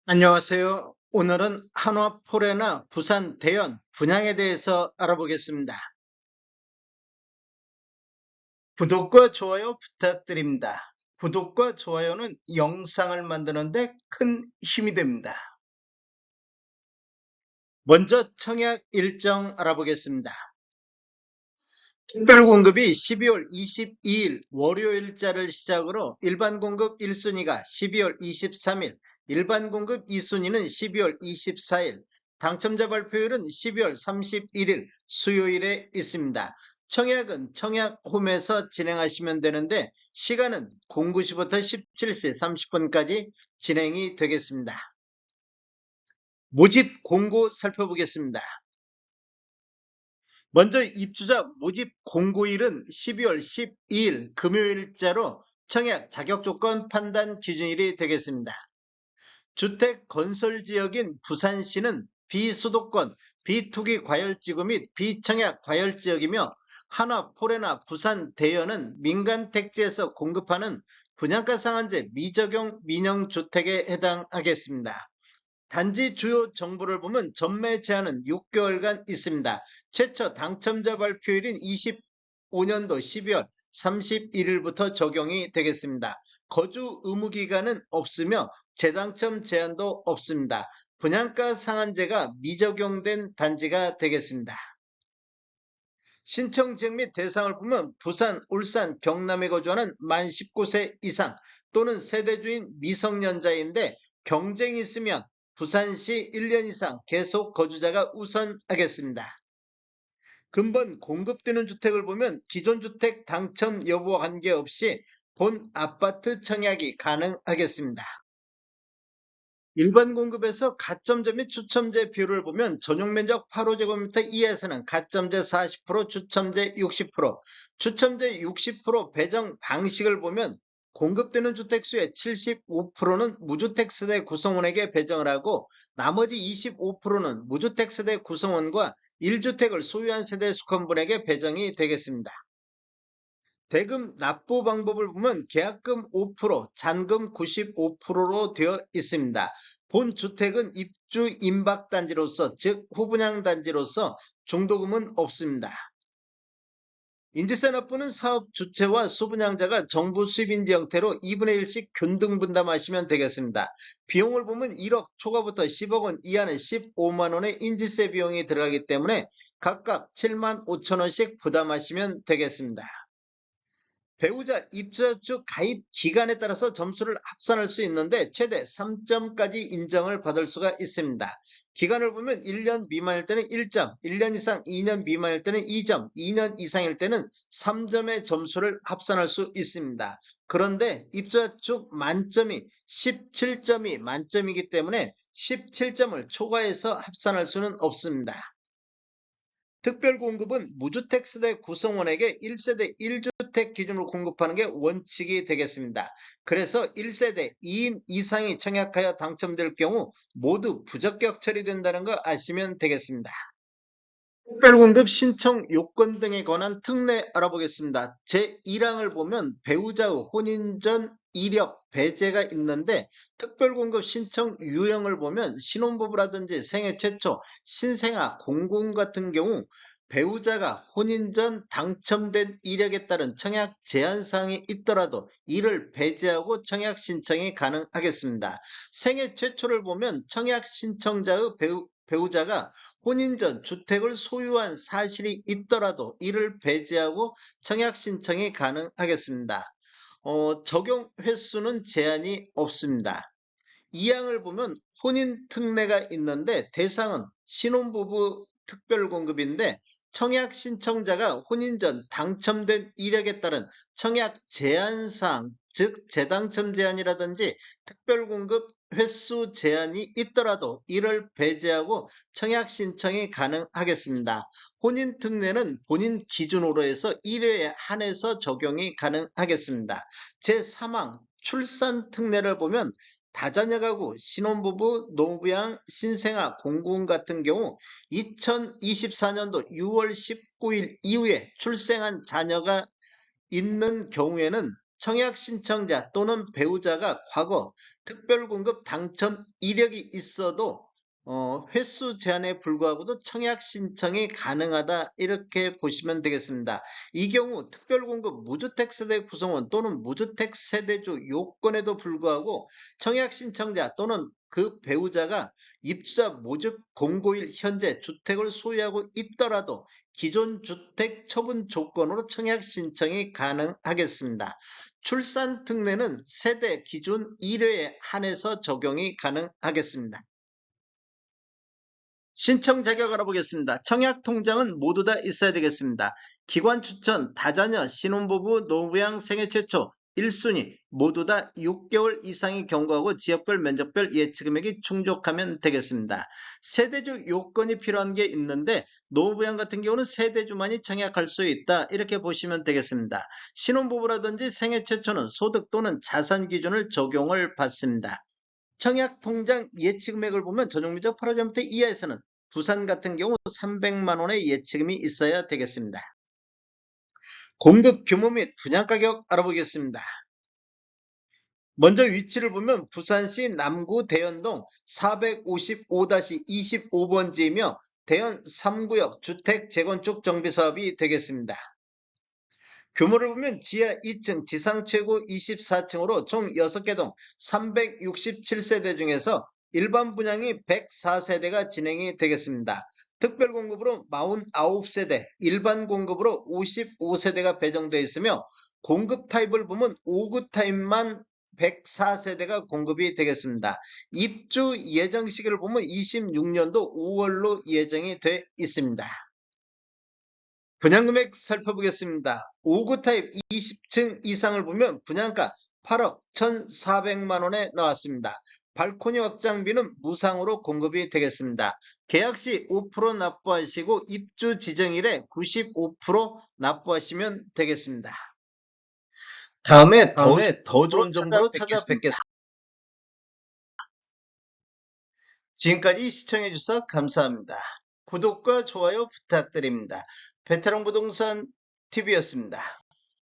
안녕하세요. 오늘은 한화포레나 부산 대연 분양에 대해서 알아보겠습니다. 구독과 좋아요 부탁드립니다. 구독과 좋아요는 영상을 만드는데 큰 힘이 됩니다. 먼저 청약 일정 알아보겠습니다. 특별공급이 12월 22일 월요일자를 시작으로 일반 공급 1순위가 12월 23일, 일반 공급 2순위는 12월 24일, 당첨자 발표일은 12월 31일 수요일에 있습니다. 청약은 청약홈에서 진행하시면 되는데 시간은 09시부터 17시 30분까지 진행이 되겠습니다. 모집 공고 살펴보겠습니다. 먼저 입주자 모집 공고일은 12월 12일 금요일자로 청약 자격조건 판단 기준일이 되겠습니다. 주택 건설 지역인 부산시는 비수도권, 비투기 과열지구 및 비청약 과열지역이며 한화포레나 부산 대연은 민간 택지에서 공급하는 분양가 상한제 미적용 민영주택에 해당하겠습니다. 단지 주요 정보를 보면 전매 제한은 6개월간 있습니다. 최초 당첨자 발표일인 25년도 12월 31일부터 적용이 되겠습니다. 거주 의무 기간은 없으며 재당첨 제한도 없습니다. 분양가 상한제가 미적용된 단지가 되겠습니다. 신청 지역 및 대상을 보면 부산, 울산, 경남에 거주하는 만 19세 이상 또는 세대주인 미성년자인데 경쟁이 있으면 부산시 1년 이상 계속 거주자가 우선하겠습니다. 근본 공급되는 주택을 보면 기존 주택 당첨 여부와 관계없이 본 아파트 청약이 가능하겠습니다. 일반 공급에서 가점제 및 추첨제 비율을 보면 전용면적 8호제곱미터 이하에서는 가점제 40%, 추첨제 60%, 추첨제 60% 배정 방식을 보면 공급되는 주택수의 75%는 무주택 세대 구성원에게 배정을 하고 나머지 25%는 무주택 세대 구성원과 1주택을 소유한 세대에 속한 분에게 배정이 되겠습니다. 대금 납부 방법을 보면 계약금 5%, 잔금 95%로 되어 있습니다. 본 주택은 입주 임박단지로서 즉 후분양 단지로서 중도금은 없습니다. 인지세 납부는 사업 주체와 수분양자가 정부 수입인지 형태로 2분의 1씩 균등 분담하시면 되겠습니다. 비용을 보면 1억 초과부터 10억 원 이하는 15만 원의 인지세 비용이 들어가기 때문에 각각 7만 5천 원씩 부담하시면 되겠습니다. 배우자 입주자 주 가입 기간에 따라서 점수를 합산할 수 있는데 최대 3점까지 인정을 받을 수가 있습니다. 기간을 보면 1년 미만일 때는 1점, 1년 이상 2년 미만일 때는 2점, 2년 이상일 때는 3점의 점수를 합산할 수 있습니다. 그런데 입주자 주 만점이 17점이 만점이기 때문에 17점을 초과해서 합산할 수는 없습니다. 특별공급은 무주택 세대 구성원에게 1세대 1주택 기준으로 공급하는 게 원칙이 되겠습니다. 그래서 1세대 2인 이상이 청약하여 당첨될 경우 모두 부적격 처리된다는 거 아시면 되겠습니다. 특별공급 신청 요건 등에 관한 특례 알아보겠습니다. 제1항을 보면 배우자의 혼인 전 이력 배제가 있는데 특별공급 신청 유형을 보면 신혼부부라든지 생애 최초 신생아 공공 같은 경우 배우자가 혼인 전 당첨된 이력에 따른 청약 제한사항이 있더라도 이를 배제하고 청약 신청이 가능하겠습니다. 생애 최초를 보면 청약 신청자의 배우자가 혼인 전 주택을 소유한 사실이 있더라도 이를 배제하고 청약 신청이 가능하겠습니다. 적용 횟수는 제한이 없습니다. 이 항을 보면 혼인 특례가 있는데 대상은 신혼부부 특별공급인데 청약 신청자가 혼인 전 당첨된 이력에 따른 청약 제한사항 즉 재당첨 제한이라든지 특별공급 횟수 제한이 있더라도 이를 배제하고 청약 신청이 가능하겠습니다. 혼인 특례는 본인 기준으로 해서 1회에 한해서 적용이 가능하겠습니다. 제3항 출산 특례를 보면 다자녀 가구, 신혼부부, 노부양, 신생아, 공공 같은 경우 2024년도 6월 19일 이후에 출생한 자녀가 있는 경우에는 청약 신청자 또는 배우자가 과거 특별공급 당첨 이력이 있어도 횟수 제한에 불구하고도 청약 신청이 가능하다 이렇게 보시면 되겠습니다. 이 경우 특별공급 무주택 세대 구성원 또는 무주택 세대주 요건에도 불구하고 청약 신청자 또는 그 배우자가 입주자 모집 공고일 현재 주택을 소유하고 있더라도 기존 주택 처분 조건으로 청약 신청이 가능하겠습니다. 출산 특례는 세대 기준 1회에 한해서 적용이 가능하겠습니다. 신청 자격 알아보겠습니다. 청약 통장은 모두 다 있어야 되겠습니다. 기관 추천, 다자녀, 신혼부부, 노부양, 생애 최초, 1순위 모두 다 6개월 이상이 경과하고 지역별 면적별 예치금액이 충족하면 되겠습니다. 세대주 요건이 필요한 게 있는데 노부양 같은 경우는 세대주만이 청약할 수 있다 이렇게 보시면 되겠습니다. 신혼부부라든지 생애 최초는 소득 또는 자산 기준을 적용을 받습니다. 청약통장 예치금액을 보면 전용면적 8호제곱미터 이하에서는 부산 같은 경우 300만 원의 예치금이 있어야 되겠습니다. 공급 규모 및 분양가격 알아보겠습니다. 먼저 위치를 보면 부산시 남구 대연동 455-25번지이며 대연 3구역 주택 재건축 정비사업이 되겠습니다. 규모를 보면 지하 2층, 지상 최고 24층으로 총 6개 동 367세대 중에서 일반 분양이 104세대가 진행이 되겠습니다. 특별 공급으로 49세대, 일반 공급으로 55세대가 배정되어 있으며 공급 타입을 보면 5구 타입만 104세대가 공급이 되겠습니다. 입주 예정 시기를 보면 26년도 5월로 예정이 돼 있습니다. 분양금액 살펴보겠습니다. 5구 타입 20층 이상을 보면 분양가 8억 1,400만원에 나왔습니다. 발코니 확장비는 무상으로 공급이 되겠습니다. 계약시 5% 납부하시고 입주 지정일에 95% 납부하시면 되겠습니다. 다음에 더 좋은 정보로 찾아뵙겠습니다. 지금까지 시청해주셔서 감사합니다. 구독과 좋아요 부탁드립니다. 베테랑 부동산 TV였습니다.